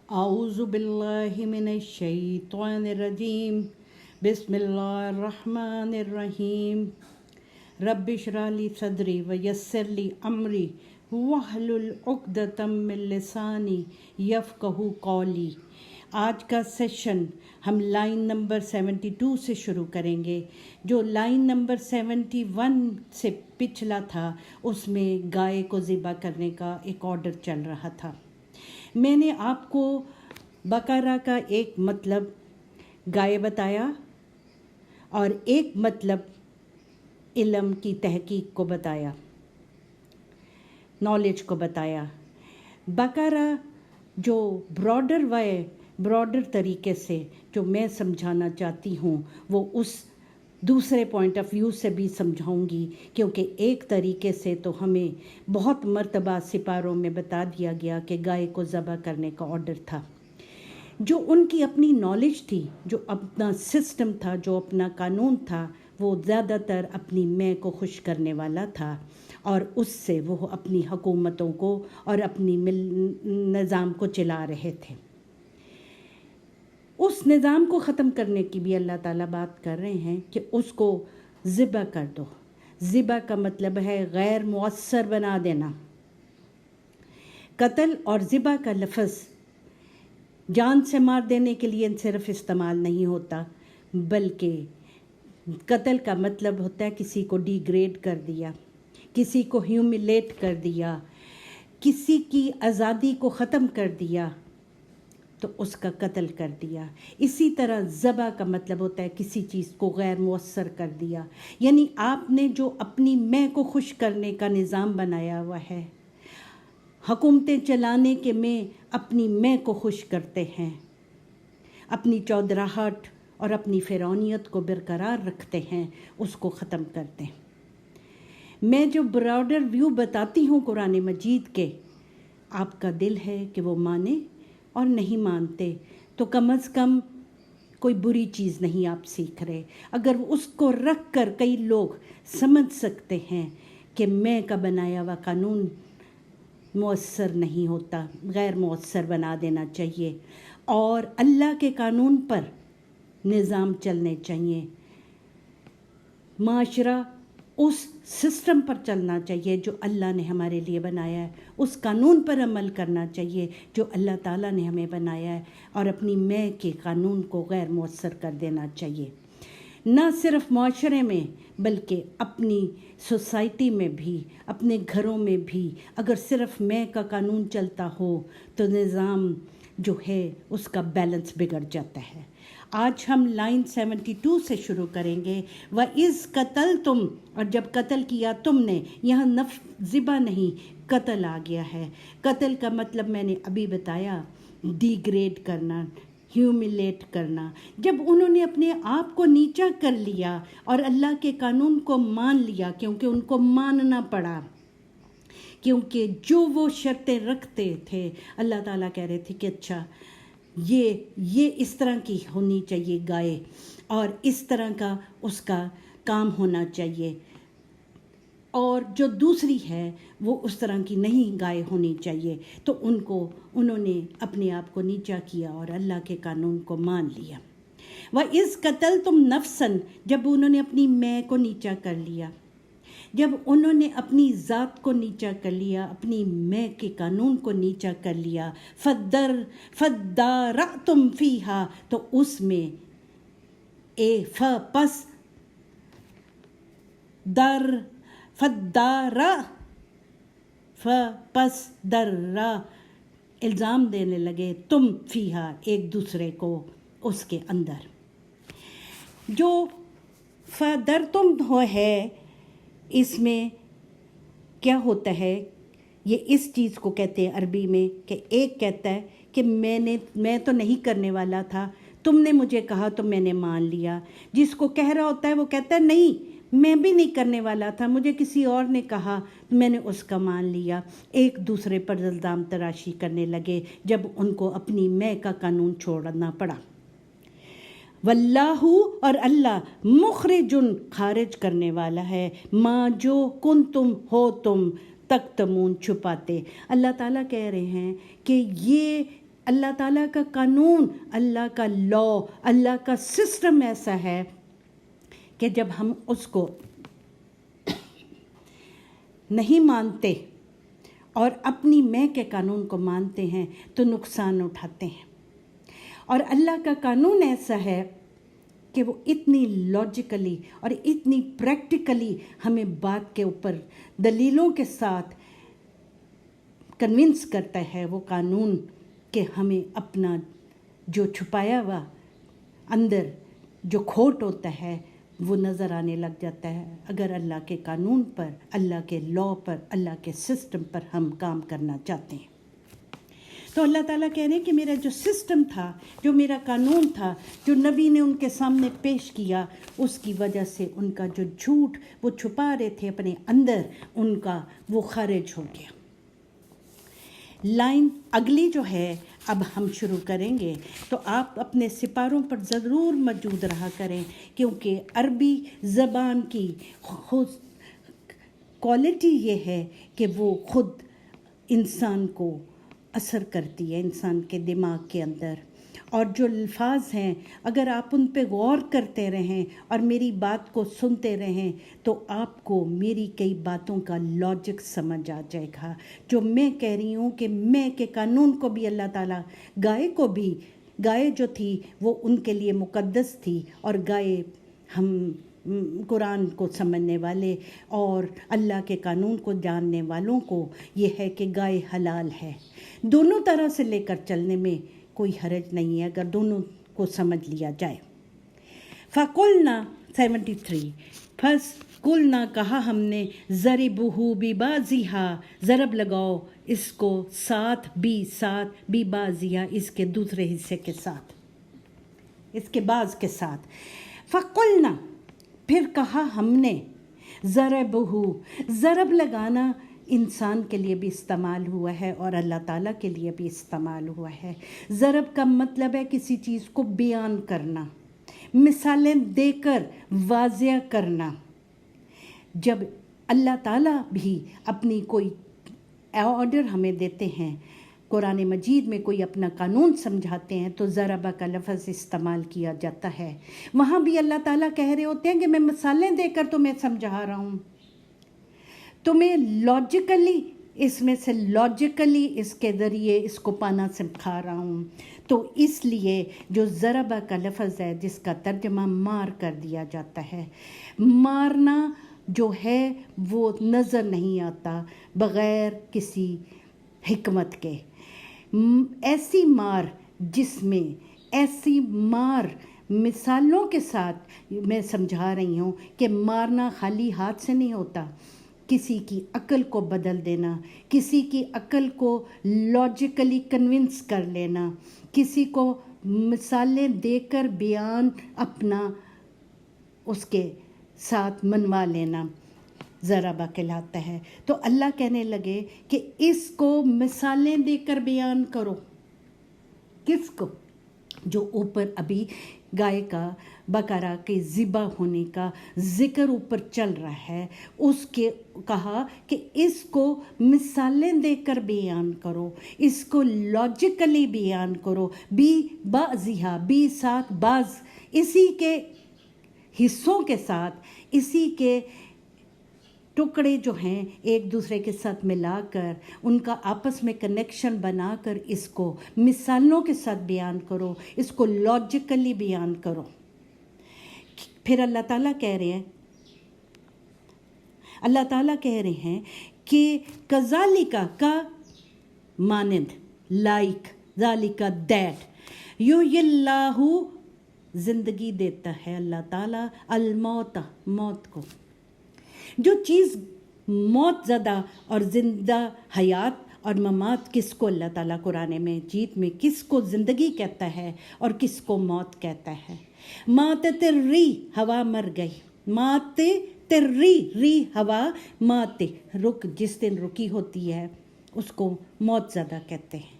اعوذ باللہ من الشیطان الرجیم بسم اللہ الرحمن الرحیم رب اشرح لی صدری ویسر لی امری واحلل عقدۃ من لسانی یفقہوا قولی۔ آج کا سیشن ہم لائن نمبر 72 سے شروع کریں گے۔ جو لائن نمبر 71 سے پچھلا تھا اس میں گائے کو ذبح کرنے کا ایک آرڈر چل رہا تھا۔ میں نے آپ کو بقرہ کا ایک مطلب گائے بتایا اور ایک مطلب علم کی تحقیق کو بتایا، نالج کو بتایا۔ بقرہ جو براڈر طریقے سے جو میں سمجھانا چاہتی ہوں وہ اس دوسرے پوائنٹ آف ویو سے بھی سمجھاؤں گی، کیونکہ ایک طریقے سے تو ہمیں بہت مرتبہ سپاروں میں بتا دیا گیا کہ گائے کو ذبح کرنے کا آرڈر تھا۔ جو ان کی اپنی نالج تھی، جو اپنا سسٹم تھا، جو اپنا قانون تھا، وہ زیادہ تر اپنی میں کو خوش کرنے والا تھا، اور اس سے وہ اپنی حکومتوں کو اور اپنی نظام کو چلا رہے تھے۔ اس نظام کو ختم کرنے کی بھی اللہ تعالیٰ بات کر رہے ہیں کہ اس کو ذبح کر دو۔ ذبح کا مطلب ہے غیر مؤثر بنا دینا۔ قتل اور ذبح کا لفظ جان سے مار دینے کے لیے صرف استعمال نہیں ہوتا، بلکہ قتل کا مطلب ہوتا ہے کسی کو ڈیگریڈ کر دیا، کسی کو ہیوملیٹ کر دیا، کسی کی آزادی کو ختم کر دیا تو اس کا قتل کر دیا۔ اسی طرح ذبح کا مطلب ہوتا ہے کسی چیز کو غیر مؤثر کر دیا، یعنی آپ نے جو اپنی میں کو خوش کرنے کا نظام بنایا ہوا ہے، حکومتیں چلانے کے میں اپنی میں کو خوش کرتے ہیں، اپنی چودراہٹ اور اپنی فرعونیت کو برقرار رکھتے ہیں، اس کو ختم کرتے ہیں۔ میں جو براڈر ویو بتاتی ہوں قرآن مجید کے، آپ کا دل ہے کہ وہ مانے اور نہیں مانتے تو کم از کم کوئی بری چیز نہیں آپ سیکھ رہے۔ اگر اس کو رکھ کر کئی لوگ سمجھ سکتے ہیں کہ میں کا بنایا ہوا قانون مؤثر نہیں ہوتا، غیر مؤثر بنا دینا چاہیے اور اللہ کے قانون پر نظام چلنے چاہیے، معاشرہ اس سسٹم پر چلنا چاہیے جو اللہ نے ہمارے لیے بنایا ہے، اس قانون پر عمل کرنا چاہیے جو اللہ تعالیٰ نے ہمیں بنایا ہے، اور اپنی میں کے قانون کو غیر مؤثر کر دینا چاہیے۔ نہ صرف معاشرے میں بلکہ اپنی سوسائٹی میں بھی، اپنے گھروں میں بھی اگر صرف میں کا قانون چلتا ہو تو نظام جو ہے اس کا بیلنس بگڑ جاتا ہے۔ آج ہم لائن 72 سے شروع کریں گے۔ وَإِذْ قَتَلْتُمْ، اور جب قتل کیا تم نے، یہاں ذبح نہیں قتل آ گیا ہے۔ قتل کا مطلب میں نے ابھی بتایا، ڈیگریڈ کرنا، ہیوملیٹ کرنا۔ جب انہوں نے اپنے آپ کو نیچا کر لیا اور اللہ کے قانون کو مان لیا، کیونکہ ان کو ماننا پڑا، کیونکہ جو وہ شرطیں رکھتے تھے اللہ تعالیٰ کہہ رہے تھے کہ اچھا یہ اس طرح کی ہونی چاہیے گائے، اور اس طرح کا اس کا کام ہونا چاہیے، اور جو دوسری ہے وہ اس طرح کی نہیں گائے ہونی چاہیے، تو انہوں نے اپنے آپ کو نیچا کیا اور اللہ کے قانون کو مان لیا۔ وَإِذْ قَتَلْتُمْ نَفْسًا، جب انہوں نے اپنی میں کو نیچا کر لیا، جب انہوں نے اپنی ذات کو نیچا کر لیا، اپنی میں کے قانون کو نیچا کر لیا، فَدَّارَأْتُمْ فِيهَا، تو اس میں پس الزام دینے لگے تم فیہا، ایک دوسرے کو اس کے اندر۔ جو فَدَّرْتُمْ ہے، اس میں کیا ہوتا ہے، یہ اس چیز کو کہتے ہیں عربی میں کہ ایک کہتا ہے کہ میں تو نہیں کرنے والا تھا، تم نے مجھے کہا تو میں نے مان لیا۔ جس کو کہہ رہا ہوتا ہے وہ کہتا ہے نہیں، میں بھی نہیں کرنے والا تھا، مجھے کسی اور نے کہا میں نے اس کا مان لیا۔ ایک دوسرے پر الزام تراشی کرنے لگے جب ان کو اپنی میں کا قانون چھوڑنا پڑا۔ واللہ، اور اللہ مخرجن، خارج کرنے والا ہے، ما جو کنتم ہو تم تکتمون، چھپاتے۔ اللہ تعالیٰ کہہ رہے ہیں کہ یہ اللہ تعالیٰ کا قانون، اللہ کا لا، اللہ کا سسٹم ایسا ہے کہ جب ہم اس کو نہیں مانتے اور اپنی میں کے قانون کو مانتے ہیں تو نقصان اٹھاتے ہیں. اور اللہ کا قانون ایسا ہے کہ وہ اتنی لاجیکلی اور اتنی پریکٹیکلی ہمیں بات کے اوپر دلیلوں کے ساتھ کنونس کرتا ہے وہ قانون کہ ہمیں اپنا جو چھپایا ہوا اندر جو کھوٹ ہوتا ہے وہ نظر آنے لگ جاتا ہے اگر اللہ کے قانون پر، اللہ کے لا پر، اللہ کے سسٹم پر ہم کام کرنا چاہتے ہیں. تو اللہ تعالیٰ کہہ رہے ہیں کہ میرا جو سسٹم تھا، جو میرا قانون تھا، جو نبی نے ان کے سامنے پیش کیا، اس کی وجہ سے ان کا جو جھوٹ وہ چھپا رہے تھے اپنے اندر، ان کا وہ خارج ہو گیا. لائن اگلی جو ہے اب ہم شروع کریں گے تو آپ اپنے سپاروں پر ضرور موجود رہا کریں، کیونکہ عربی زبان کی کوالٹی یہ ہے کہ وہ خود انسان کو اثر کرتی ہے، انسان کے دماغ کے اندر. اور جو الفاظ ہیں اگر آپ ان پہ غور کرتے رہیں اور میری بات کو سنتے رہیں تو آپ کو میری کئی باتوں کا لاجک سمجھ آ جائے گا. جو میں کہہ رہی ہوں کہ میں کے قانون کو بھی اللہ تعالیٰ، گائے کو بھی، گائے جو تھی وہ ان کے لیے مقدس تھی، اور گائے ہم قرآن کو سمجھنے والے اور اللہ کے قانون کو جاننے والوں کو یہ ہے کہ گائے حلال ہے. دونوں طرح سے لے کر چلنے میں کوئی حرج نہیں ہے اگر دونوں کو سمجھ لیا جائے. فَقُلْنَا 73 پس قُلْنَا کہا ہم نے، ضَرِبُهُ بِبَعْضِهَا ضرب لگاؤ اس کو ساتھ بِبَعْضِهَا اس کے دوسرے حصے کے ساتھ، اس کے بعض کے ساتھ. فَقُلْنَا پھر کہا ہم نے، ضَرِبُهُ ضرب لگانا انسان کے لیے بھی استعمال ہوا ہے اور اللہ تعالیٰ کے لیے بھی استعمال ہوا ہے. ضرب کا مطلب ہے کسی چیز کو بیان کرنا، مثالیں دے کر واضح کرنا. جب اللہ تعالیٰ بھی اپنی کوئی آرڈر ہمیں دیتے ہیں، قرآن مجید میں کوئی اپنا قانون سمجھاتے ہیں تو ضربہ کا لفظ استعمال کیا جاتا ہے. وہاں بھی اللہ تعالیٰ کہہ رہے ہوتے ہیں کہ میں مثالیں دے کر تمہیں سمجھا رہا ہوں، تمہیں لاجیکلی اس میں سے لاجیکلی اس کے ذریعے اس کو پانا سکھا رہا ہوں. تو اس لیے جو ضربہ کا لفظ ہے جس کا ترجمہ مار کر دیا جاتا ہے، مارنا جو ہے وہ نظر نہیں آتا بغیر کسی حکمت کے. ایسی مار جس میں ایسی مار مثالوں کے ساتھ میں سمجھا رہی ہوں کہ مارنا خالی ہاتھ سے نہیں ہوتا، کسی کی عقل کو بدل دینا، کسی کی عقل کو لاجیکلی کنونس کر لینا، کسی کو مثالیں دے کر بیان اپنا اس کے ساتھ منوا لینا ضربہ کہلاتا ہے. تو اللہ کہنے لگے کہ اس کو مثالیں دے کر بیان کرو. کس کو؟ جو اوپر ابھی گائے کا، بقرہ کے ذبح ہونے کا ذکر اوپر چل رہا ہے، اس کے کہا کہ اس کو مثالیں دے کر بیان کرو، اس کو لاجیکلی بیان کرو. بعضیہا بھی ساتھ بعض، اسی کے حصوں کے ساتھ، اسی کے ٹکڑے جو ہیں ایک دوسرے کے ساتھ ملا کر ان کا آپس میں کنیکشن بنا کر اس کو مثالوں کے ساتھ بیان کرو، اس کو لاجیکلی بیان کرو. پھر اللہ تعالیٰ کہہ رہے ہیں کہ کذالکا کا مانند، لائک، ذالکا دیٹ، یحیی اللہ زندگی دیتا ہے اللہ تعالیٰ، الموت موت کو. جو چیز موت زدہ اور زندہ حیات اور ممات، کس کو اللہ تعالیٰ قرآن مجید میں کس کو زندگی کہتا ہے اور کس کو موت کہتا ہے. مات تری ہوا مر گئی، مات تری ری ہوا مات رک، جس دن رکی ہوتی ہے اس کو موت زدہ کہتے ہیں.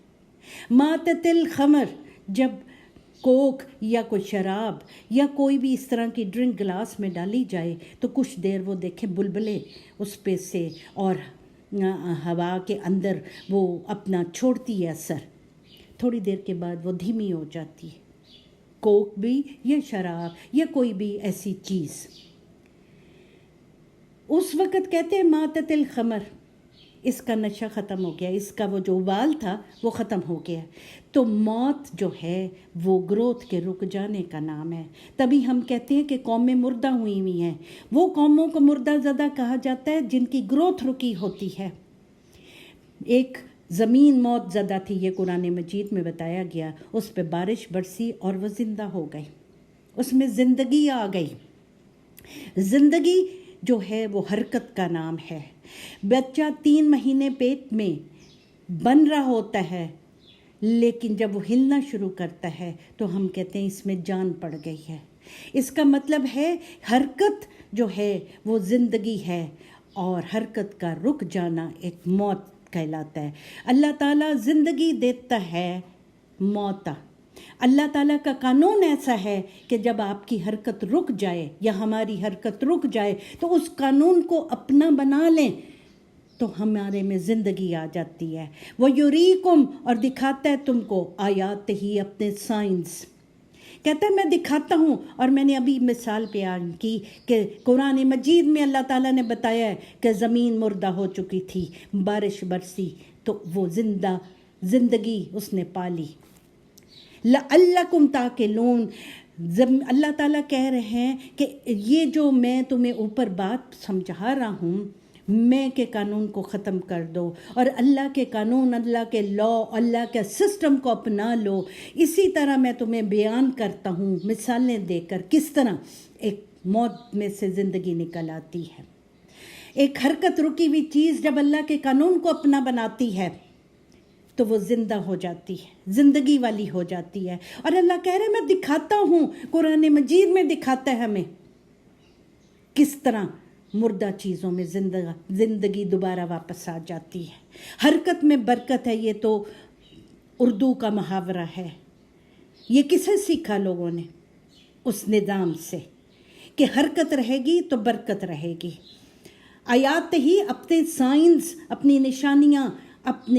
مات تل خمر، جب کوک یا کوئی شراب یا کوئی بھی اس طرح کی ڈرنک گلاس میں ڈالی جائے تو کچھ دیر وہ دیکھیں بلبلے اس پہ سے اور ہوا کے اندر وہ اپنا چھوڑتی ہے اثر، تھوڑی دیر کے بعد وہ دھیمی ہو جاتی ہے. کوک بھی یا شراب یا کوئی بھی ایسی چیز. اس وقت کہتے ہیں ماتت الخمر، اس کا نشہ ختم ہو گیا، اس کا وہ جو وال تھا وہ ختم ہو گیا. تو موت جو ہے وہ گروتھ کے رک جانے کا نام ہے. تبھی ہم کہتے ہیں کہ قومیں مردہ ہوئی ہوئی ہیں. وہ قوموں کو مردہ زدہ کہا جاتا ہے جن کی گروتھ رکی ہوتی ہے. ایک زمین موت زدہ تھی، یہ قرآن مجید میں بتایا گیا. اس پہ بارش برسی اور وہ زندہ ہو گئی، اس میں زندگی آ گئی. زندگی جو ہے وہ حرکت کا نام ہے. بچہ 3 مہینے پیٹ میں بن رہا ہوتا ہے، لیکن جب وہ ہلنا شروع کرتا ہے تو ہم کہتے ہیں اس میں جان پڑ گئی ہے. اس کا مطلب ہے حرکت جو ہے وہ زندگی ہے، اور حرکت کا رک جانا ایک موت کہلاتا ہے. اللہ تعالیٰ زندگی دیتا ہے موتا. اللہ تعالیٰ کا قانون ایسا ہے کہ جب آپ کی حرکت رک جائے یا ہماری حرکت رک جائے تو اس قانون کو اپنا بنا لیں تو ہمارے میں زندگی آ جاتی ہے. وہ یریکم، اور دکھاتا ہے تم کو آیات ہی اپنے سائنس. کہتا ہے میں دکھاتا ہوں. اور میں نے ابھی مثال بیان کی کہ قرآن مجید میں اللہ تعالیٰ نے بتایا ہے کہ زمین مردہ ہو چکی تھی، بارش برسی تو وہ زندگی اس نے پالی. لعلکم تاکلون. اللہ تعالیٰ کہہ رہے ہیں کہ یہ جو میں تمہیں اوپر بات سمجھا رہا ہوں، میں کے قانون کو ختم کر دو اور اللہ کے قانون، اللہ کے لا، اللہ کے سسٹم کو اپنا لو. اسی طرح میں تمہیں بیان کرتا ہوں مثالیں دے کر کس طرح ایک موت میں سے زندگی نکل آتی ہے. ایک حرکت رکی ہوئی چیز جب اللہ کے قانون کو اپنا بناتی ہے تو وہ زندہ ہو جاتی ہے، زندگی والی ہو جاتی ہے. اور اللہ کہہ رہے میں دکھاتا ہوں، قرآن مجید میں دکھاتا ہے ہمیں کس طرح مردہ چیزوں میں زندگی دوبارہ واپس آ جاتی ہے. حرکت میں برکت ہے. یہ تو اردو کا محاورہ ہے. یہ کسے سیکھا لوگوں نے؟ اس نظام سے کہ حرکت رہے گی تو برکت رہے گی. آیات ہی اپنے سائنس، اپنی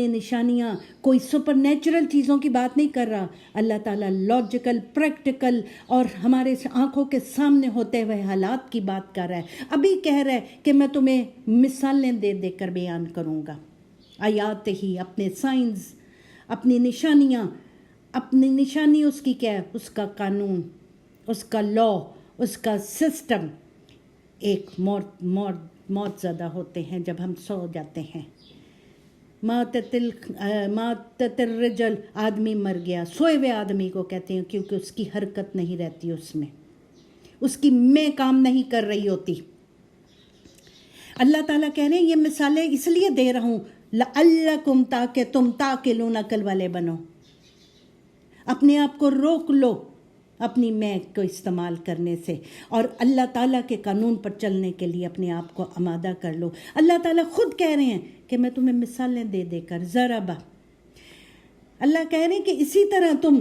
نشانیاں کوئی سپر نیچرل چیزوں کی بات نہیں کر رہا. اللہ تعالیٰ لاجیکل، پریکٹیکل اور ہمارے آنکھوں کے سامنے ہوتے ہوئے حالات کی بات کر رہا ہے. ابھی کہہ رہا ہے کہ میں تمہیں مثالیں دے دے کر بیان کروں گا. آیات ہی اپنے سائنس، اپنی نشانیاں. اپنی نشانی اس کی کیا ہے؟ اس کا قانون، اس کا لا، اس کا سسٹم. ایک موت زدہ ہوتے ہیں جب ہم سو جاتے ہیں. ماتت الرجل، آدمی مر گیا. سوئے ہوئے آدمی کو کہتے ہیں کیونکہ اس کی حرکت نہیں رہتی، اس میں اس کی میں کام نہیں کر رہی ہوتی. اللہ تعالیٰ کہہ رہے ہیں یہ مثالیں اس لیے دے رہا ہوں لعلکم، تاکہ تم تاکلون، عقل والے بنو. اپنے آپ کو روک لو اپنی میں کو استعمال کرنے سے، اور اللہ تعالیٰ کے قانون پر چلنے کے لیے اپنے آپ کو آمادہ کر لو. اللہ تعالیٰ خود کہہ رہے ہیں کہ میں تمہیں مثالیں دے دے کر ضربہ. اللہ کہہ رہے ہیں کہ اسی طرح تم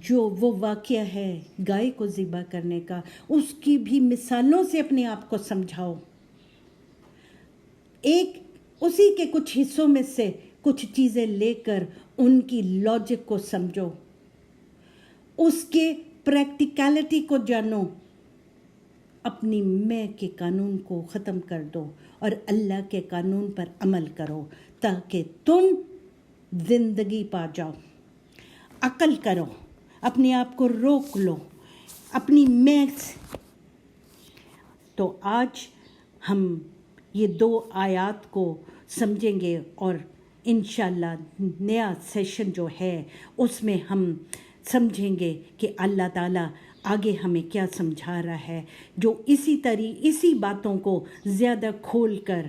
جو وہ واقعہ ہے گائے کو ذبح کرنے کا، اس کی بھی مثالوں سے اپنے آپ کو سمجھاؤ. ایک اسی کے کچھ حصوں میں سے کچھ چیزیں لے کر ان کی لاجک کو سمجھو، اس کے پریکٹیکلٹی کو جانو. اپنی میں کے قانون کو ختم کر دو اور اللہ کے قانون پر عمل کرو تاکہ تم زندگی پا جاؤ. عقل کرو، اپنے آپ کو روک لو اپنی میں سے. تو آج ہم یہ 2 آیات کو سمجھیں گے اور انشاءاللہ نیا سیشن جو ہے اس میں ہم سمجھیں گے کہ اللہ تعالیٰ آگے ہمیں کیا سمجھا رہا ہے، جو اسی باتوں کو زیادہ کھول کر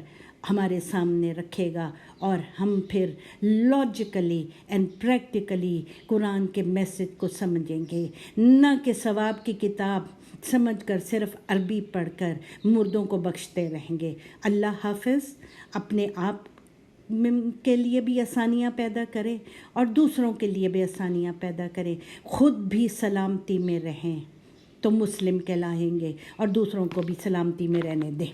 ہمارے سامنے رکھے گا، اور ہم پھر لاجیکلی اینڈ پریکٹیکلی قرآن کے میسج کو سمجھیں گے، نہ کہ ثواب کی کتاب سمجھ کر صرف عربی پڑھ کر مردوں کو بخشتے رہیں گے. اللہ حافظ. اپنے آپ کے لیے بھی آسانیاں پیدا کرے اور دوسروں کے لیے بھی آسانیاں پیدا کرے. خود بھی سلامتی میں رہیں تو مسلم کہلائیں گے اور دوسروں کو بھی سلامتی میں رہنے دیں.